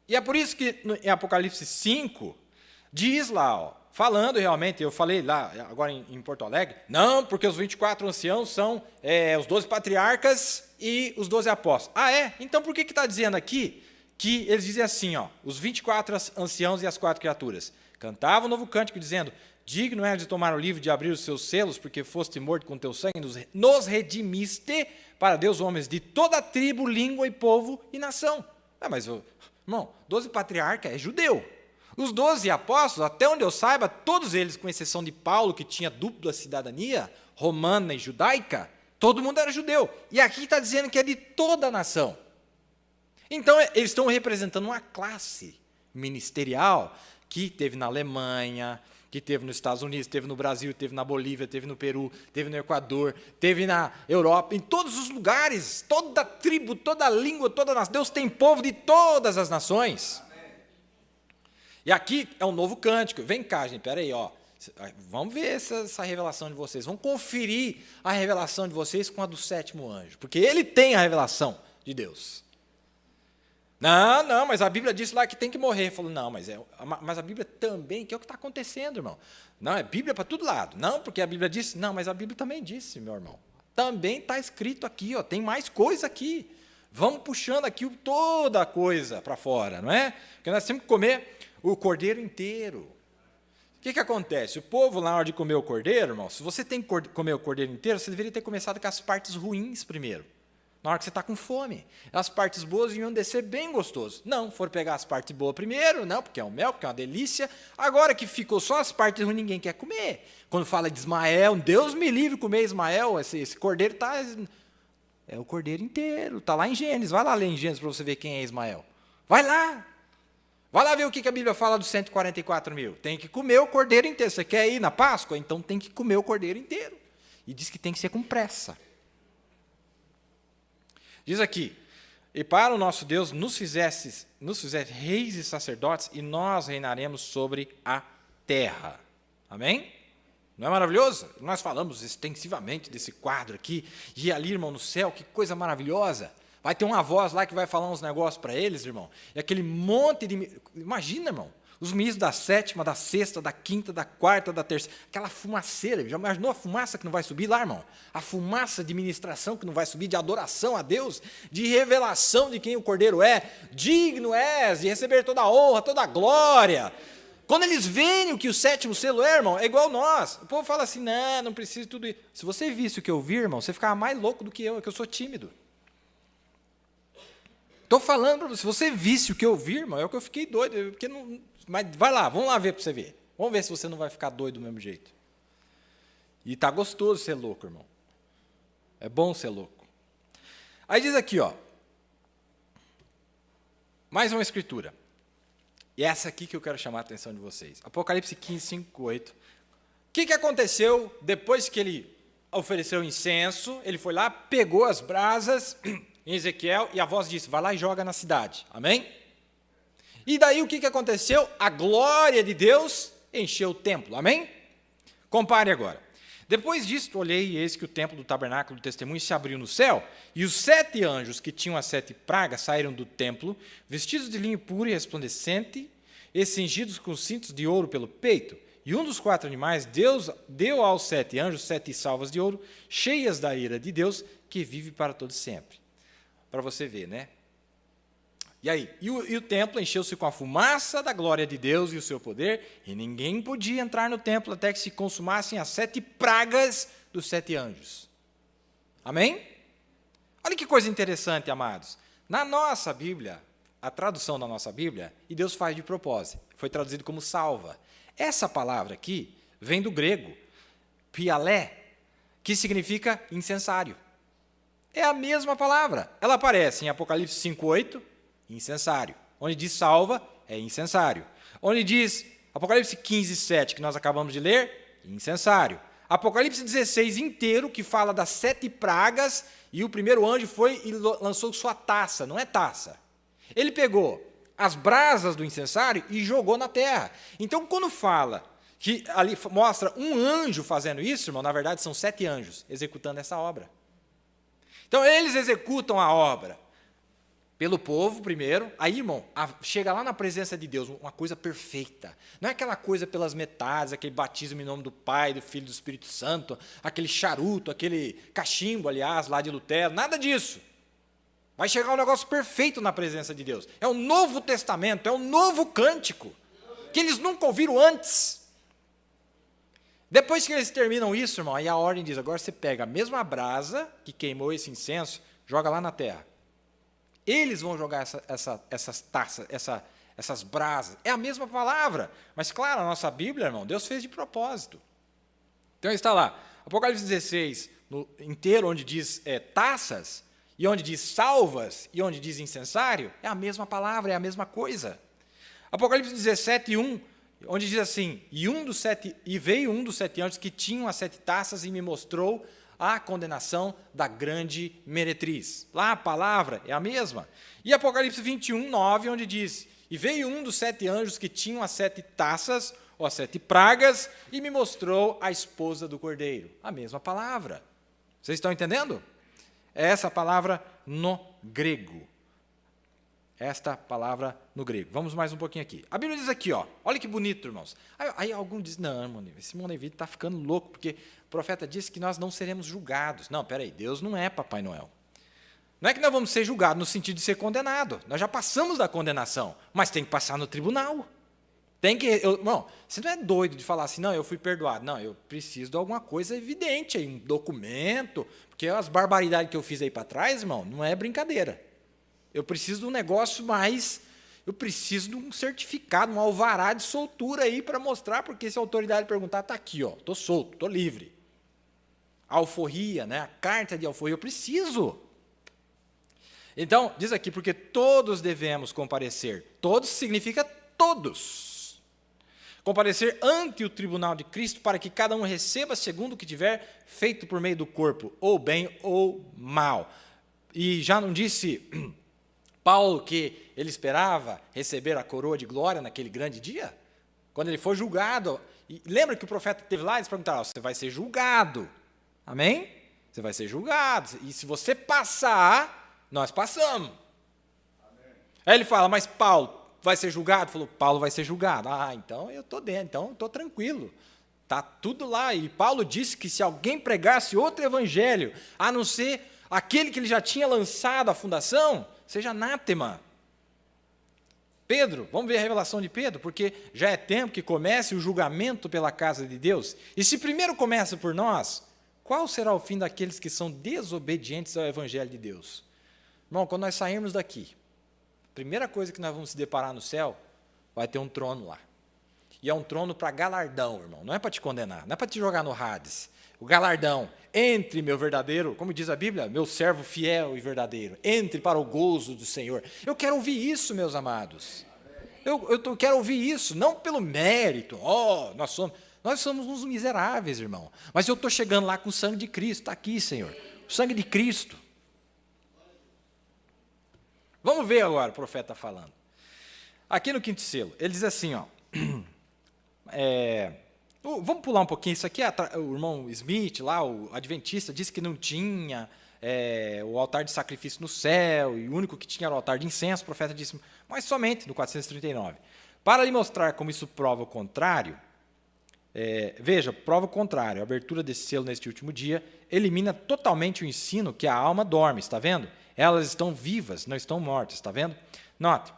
E é por isso que em Apocalipse 5, diz lá, ó, falando realmente, eu falei lá, agora em Porto Alegre, não, porque os 24 anciãos são os 12 patriarcas e os 12 apóstolos. Ah, é? Então por que está dizendo aqui que eles dizem assim, ó, os 24 anciãos e as 4 criaturas? Cantavam um novo cântico dizendo, digno é de tomar o livro, de abrir os seus selos, porque foste morto com teu sangue, nos redimiste para Deus homens de toda tribo, língua e povo e nação. Ah, mas, irmão, 12 patriarcas é judeu. Os 12 apóstolos, até onde eu saiba, todos eles, com exceção de Paulo, que tinha dupla cidadania, romana e judaica, todo mundo era judeu. E aqui está dizendo que é de toda a nação. Então, eles estão representando uma classe ministerial que teve na Alemanha, que teve nos Estados Unidos, teve no Brasil, teve na Bolívia, teve no Peru, teve no Equador, teve na Europa, em todos os lugares, toda tribo, toda língua, toda nação. Deus tem povo de todas as nações. E aqui é um novo cântico. Vem cá, gente, peraí, ó. Vamos ver essa revelação de vocês. Vamos conferir a revelação de vocês com a do 7º anjo, porque ele tem a revelação de Deus. Não, mas a Bíblia disse lá que tem que morrer. Falou, não, mas a Bíblia também, que é o que está acontecendo, irmão. Não, é Bíblia para todo lado. Não, porque a Bíblia disse, não, mas a Bíblia também disse, meu irmão. Também está escrito aqui, ó, tem mais coisa aqui. Vamos puxando aqui toda a coisa para fora, não é? Porque nós temos que comer o cordeiro inteiro. O que acontece? O povo, na hora de comer o cordeiro, irmão, se você tem que comer o cordeiro inteiro, você deveria ter começado com as partes ruins primeiro. Na hora que você está com fome. As partes boas iam descer bem gostoso. Não, foram pegar as partes boas primeiro, não, porque é um mel, porque é uma delícia. Agora que ficou só as partes ruins, ninguém quer comer. Quando fala de Ismael, Deus me livre de comer Ismael, esse cordeiro está... É o cordeiro inteiro, está lá em Gênesis. Vai lá ler em Gênesis para você ver quem é Ismael. Vai lá. Vai lá ver o que a Bíblia fala dos 144 mil. Tem que comer o cordeiro inteiro. Você quer ir na Páscoa? Então tem que comer o cordeiro inteiro. E diz que tem que ser com pressa. Diz aqui, e para o nosso Deus nos fizesse reis e sacerdotes, e nós reinaremos sobre a terra. Amém? Não é maravilhoso? Nós falamos extensivamente desse quadro aqui, e ali, irmão, no céu, que coisa maravilhosa. Vai ter uma voz lá que vai falar uns negócios para eles, irmão. E aquele monte de... Imagina, irmão, os ministros da 7ª, da 6ª, da 5ª, da 4ª, da 3ª, aquela fumaceira. Já imaginou a fumaça que não vai subir lá, irmão? A fumaça de ministração que não vai subir, de adoração a Deus, de revelação de quem o Cordeiro é. Digno és de receber toda a honra, toda a glória. Quando eles veem o que o 7º selo é, irmão, é igual nós. O povo fala assim, não precisa de tudo isso. Se você visse o que eu vi, irmão, você ficava mais louco do que eu sou tímido. Estou falando para você, se você visse o que eu vi, irmão, é o que eu fiquei doido. Porque não, mas vai lá, vamos lá ver para você ver. Vamos ver se você não vai ficar doido do mesmo jeito. E está gostoso ser louco, irmão. É bom ser louco. Aí diz aqui, ó. Mais uma escritura. E é essa aqui que eu quero chamar a atenção de vocês. Apocalipse 15, 5, 8. O que aconteceu depois que ele ofereceu incenso? Ele foi lá, pegou as brasas em Ezequiel e a voz disse, vai lá e joga na cidade. Amém? E daí o que aconteceu? A glória de Deus encheu o templo. Amém? Compare agora. Depois disso, olhei e eis que o templo do tabernáculo do testemunho se abriu no céu, e os 7 anjos que tinham as 7 pragas saíram do templo, vestidos de linho puro e resplandecente, e cingidos com cintos de ouro pelo peito. E um dos 4 animais, Deus deu aos 7 anjos 7 salvas de ouro, cheias da ira de Deus, que vive para todo sempre. Para você ver, né? E aí? E o templo encheu-se com a fumaça da glória de Deus e o seu poder, e ninguém podia entrar no templo até que se consumassem as 7 pragas dos 7 anjos. Amém? Olha que coisa interessante, amados. Na nossa Bíblia, a tradução da nossa Bíblia, e Deus faz de propósito, foi traduzido como salva. Essa palavra aqui vem do grego, pialé, que significa incensário. É a mesma palavra. Ela aparece em Apocalipse 5:8, incensário. Onde diz salva, é incensário. Onde diz Apocalipse 15:7, que nós acabamos de ler, incensário. Apocalipse 16 inteiro, que fala das 7 pragas, e o primeiro anjo foi e lançou sua taça, não é taça. Ele pegou as brasas do incensário e jogou na terra. Então, quando fala que ali mostra um anjo fazendo isso, irmão, na verdade são 7 anjos executando essa obra. Então, eles executam a obra. Pelo povo primeiro, aí, irmão, chega lá na presença de Deus, uma coisa perfeita. Não é aquela coisa pelas metades, aquele batismo em nome do Pai, do Filho e do Espírito Santo, aquele charuto, aquele cachimbo, aliás, lá de Lutero, nada disso. Vai chegar um negócio perfeito na presença de Deus. É um novo testamento, é um novo cântico, que eles nunca ouviram antes. Depois que eles terminam isso, irmão, aí a ordem diz, agora você pega a mesma brasa que queimou esse incenso, joga lá na terra. Eles vão jogar essas taças, essas brasas. É a mesma palavra. Mas, claro, a nossa Bíblia, irmão, Deus fez de propósito. Então, está lá, Apocalipse 16, inteiro, onde diz taças, e onde diz salvas, e onde diz incensário, é a mesma palavra, é a mesma coisa. Apocalipse 17, 1, onde diz assim, e veio um dos 7 anjos que tinham as 7 taças e me mostrou a condenação da grande meretriz. Lá a palavra é a mesma. E Apocalipse 21, 9, onde diz, e veio um dos 7 anjos que tinham as 7 taças, ou as 7 pragas, e me mostrou a esposa do Cordeiro. A mesma palavra. Vocês estão entendendo? É essa palavra no grego. Esta palavra no grego. Vamos mais um pouquinho aqui. A Bíblia diz aqui, ó, olha que bonito, irmãos. Aí algum diz, não, irmão, esse Monevito está ficando louco, porque o profeta disse que nós não seremos julgados. Não, peraí, Deus não é Papai Noel. Não é que nós vamos ser julgados no sentido de ser condenado. Nós já passamos da condenação, mas tem que passar no tribunal. Irmão, você não é doido de falar assim, não, eu fui perdoado. Não, eu preciso de alguma coisa evidente aí, um documento, porque as barbaridades que eu fiz aí para trás, irmão, não é brincadeira. Eu preciso de um negócio mais, eu preciso de um certificado, um alvará de soltura aí para mostrar, porque se a autoridade perguntar, está aqui, ó, estou solto, estou livre. A alforria, né, a carta de alforria, eu preciso. Então, diz aqui, porque todos devemos comparecer. Todos significa todos. Comparecer ante o tribunal de Cristo para que cada um receba segundo o que tiver feito por meio do corpo, ou bem ou mal. E já não disse Paulo que ele esperava receber a coroa de glória naquele grande dia? Quando ele for julgado. E lembra que o profeta esteve lá e eles perguntaram, você vai ser julgado. Amém? Você vai ser julgado. E se você passar, nós passamos. Amém. Aí ele fala, mas Paulo vai ser julgado? Falou, Paulo vai ser julgado. Ah, então eu estou dentro, então estou tranquilo. Está tudo lá. E Paulo disse que se alguém pregasse outro evangelho, a não ser aquele que ele já tinha lançado a fundação, seja anátema. Pedro, vamos ver a revelação de Pedro, porque já é tempo que comece o julgamento pela casa de Deus. E se primeiro começa por nós, qual será o fim daqueles que são desobedientes ao evangelho de Deus? Irmão, quando nós sairmos daqui, a primeira coisa que nós vamos se deparar no céu, vai ter um trono lá. E é um trono para galardão, irmão, não é para te condenar, não é para te jogar no Hades. O galardão, entre, meu verdadeiro, como diz a Bíblia, meu servo fiel e verdadeiro, entre para o gozo do Senhor. Eu quero ouvir isso, meus amados. Eu quero ouvir isso, não pelo mérito. Nós somos uns miseráveis, irmão. Mas eu estou chegando lá com o sangue de Cristo, está aqui, Senhor. O sangue de Cristo. Vamos ver agora o profeta falando. Aqui no quinto selo, ele diz assim, ó. Vamos pular um pouquinho, isso aqui, o irmão Smith, lá, o adventista, disse que não tinha o altar de sacrifício no céu, e o único que tinha era o altar de incenso. O profeta disse, mas somente no 439. Para lhe mostrar como isso prova o contrário, veja, prova o contrário, a abertura desse selo neste último dia elimina totalmente o ensino que a alma dorme, está vendo? Elas estão vivas, não estão mortas, está vendo? Note,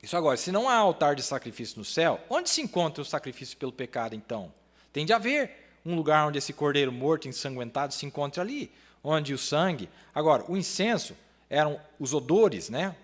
isso agora, se não há altar de sacrifício no céu, onde se encontra o sacrifício pelo pecado, então? Tem de haver um lugar onde esse cordeiro morto, ensanguentado, se encontre ali, onde o sangue... Agora, o incenso eram os odores, né?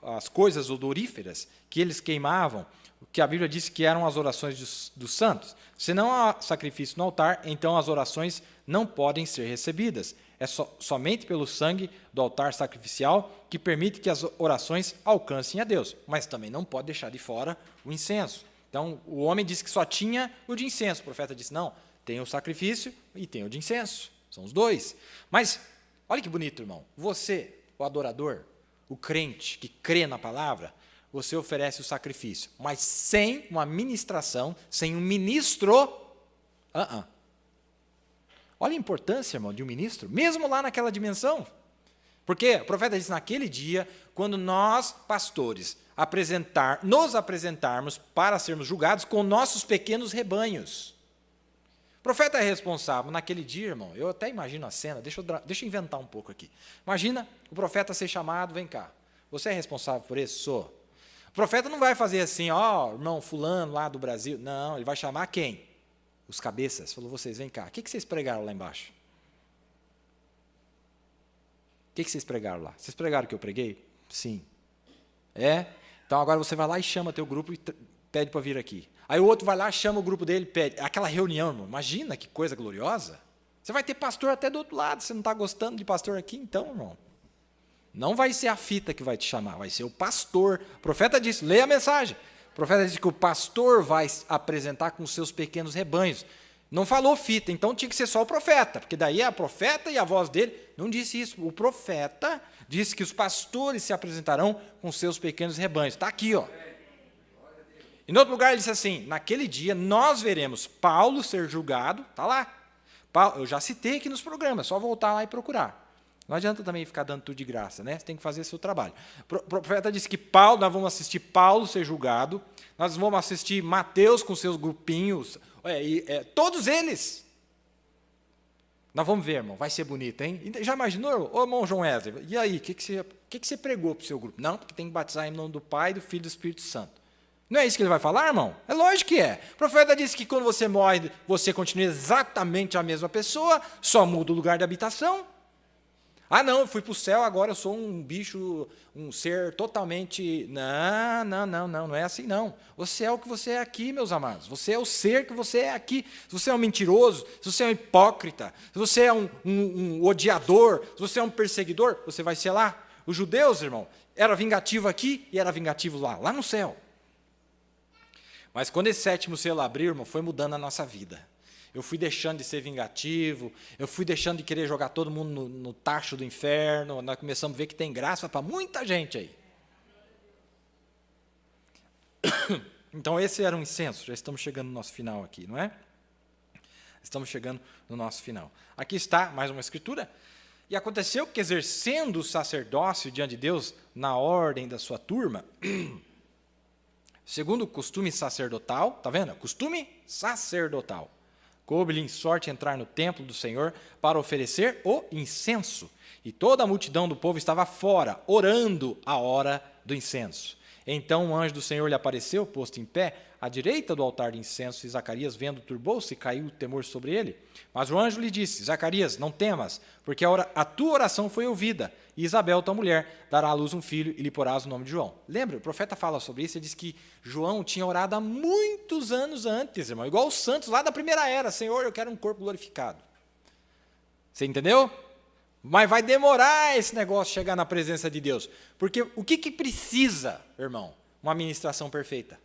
As coisas odoríferas que eles queimavam, que a Bíblia diz que eram as orações dos santos. Se não há sacrifício no altar, então as orações não podem ser recebidas. É somente pelo sangue do altar sacrificial que permite que as orações alcancem a Deus. Mas também não pode deixar de fora o incenso. Então, o homem disse que só tinha o de incenso. O profeta disse, não, tem o sacrifício e tem o de incenso. São os dois. Mas, olha que bonito, irmão. Você, o adorador, o crente que crê na palavra, você oferece o sacrifício, mas sem uma ministração, sem um ministro. Olha a importância, irmão, de um ministro, mesmo lá naquela dimensão. Porque o profeta disse, naquele dia, quando nós, pastores, nos apresentarmos para sermos julgados com nossos pequenos rebanhos. O profeta é responsável. Naquele dia, irmão, eu até imagino a cena, deixa eu inventar um pouco aqui. Imagina o profeta ser chamado, vem cá, você é responsável por isso? Sou. O profeta não vai fazer assim, ó, irmão fulano lá do Brasil. Não, ele vai chamar quem? Os cabeças. Falou, vocês, vem cá, o que vocês pregaram lá embaixo? O que vocês pregaram lá? Vocês pregaram o que eu preguei? Sim. É? Então agora você vai lá e chama teu grupo e pede para vir aqui. Aí o outro vai lá, chama o grupo dele, pede. Aquela reunião, irmão, imagina que coisa gloriosa. Você vai ter pastor até do outro lado. Você não está gostando de pastor aqui, então, irmão. Não vai ser a fita que vai te chamar, vai ser o pastor. O profeta disse, leia a mensagem. O profeta disse que o pastor vai apresentar com os seus pequenos rebanhos. Não falou fita, então tinha que ser só o profeta, porque daí a profeta e a voz dele não disse isso. O profeta disse que os pastores se apresentarão com seus pequenos rebanhos. Está aqui, ó. Em outro lugar ele disse assim, naquele dia nós veremos Paulo ser julgado, está lá. Eu já citei aqui nos programas, só voltar lá e procurar. Não adianta também ficar dando tudo de graça, né? Você tem que fazer seu trabalho. O profeta disse que nós vamos assistir Paulo ser julgado, nós vamos assistir Mateus com seus grupinhos, todos eles. Nós vamos ver, irmão, vai ser bonito, hein? Já imaginou, ô irmão João Wesley, e aí, o que você pregou para o seu grupo? Não, porque tem que batizar em nome do Pai, do Filho e do Espírito Santo. Não é isso que ele vai falar, irmão? É lógico que é. O profeta disse que quando você morre, você continua exatamente a mesma pessoa, só muda o lugar de habitação. Ah, não, eu fui para o céu, agora eu sou um bicho, um ser totalmente... Não é assim, não. Você é o que você é aqui, meus amados. Você é o ser que você é aqui. Se você é um mentiroso, se você é um hipócrita, se você é um odiador, se você é um perseguidor, você vai ser lá. Os judeus, irmão, era vingativo aqui e era vingativo lá no céu. Mas quando esse sétimo selo abriu, irmão, foi mudando a nossa vida. Eu fui deixando de ser vingativo, eu fui deixando de querer jogar todo mundo no tacho do inferno, nós começamos a ver que tem graça para muita gente aí. Então esse era um incenso, já estamos chegando no nosso final aqui, não é? Estamos chegando no nosso final. Aqui está mais uma escritura. E aconteceu que, exercendo o sacerdócio diante de Deus na ordem da sua turma, segundo o costume sacerdotal, está vendo? Costume sacerdotal. Coube-lhe em sorte entrar no templo do Senhor para oferecer o incenso. E toda a multidão do povo estava fora, orando a hora do incenso. Então um anjo do Senhor lhe apareceu, posto em pé, à direita do altar de incenso, e Zacarias, vendo, turbou-se e caiu o temor sobre ele. Mas o anjo lhe disse, Zacarias, não temas, porque a tua oração foi ouvida, e Isabel, tua mulher, dará à luz um filho, e lhe porás o nome de João. Lembra, o profeta fala sobre isso, ele diz que João tinha orado há muitos anos antes, irmão, igual os santos lá da primeira era, Senhor, eu quero um corpo glorificado. Você entendeu? Mas vai demorar esse negócio chegar na presença de Deus. Porque o que precisa, irmão? Uma administração perfeita.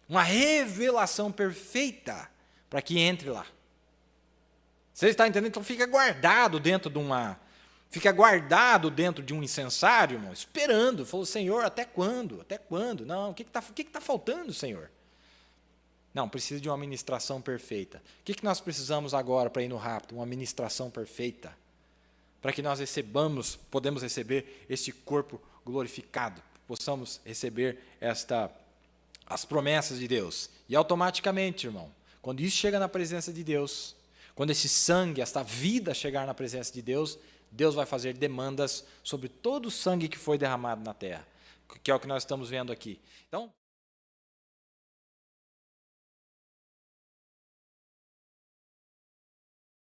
Uma revelação perfeita para que entre lá. Você está entendendo? Então fica guardado dentro de um incensário, irmão, esperando. Falou, Senhor, até quando? Até quando? Não, o que está faltando, Senhor? Não, precisa de uma administração perfeita. O que nós precisamos agora para ir no rapto? Uma administração perfeita. Para que nós podemos receber este corpo glorificado, possamos receber as promessas de Deus. E automaticamente, irmão, quando isso chega na presença de Deus, quando esse sangue, esta vida chegar na presença de Deus, Deus vai fazer demandas sobre todo o sangue que foi derramado na terra, que é o que nós estamos vendo aqui. Então,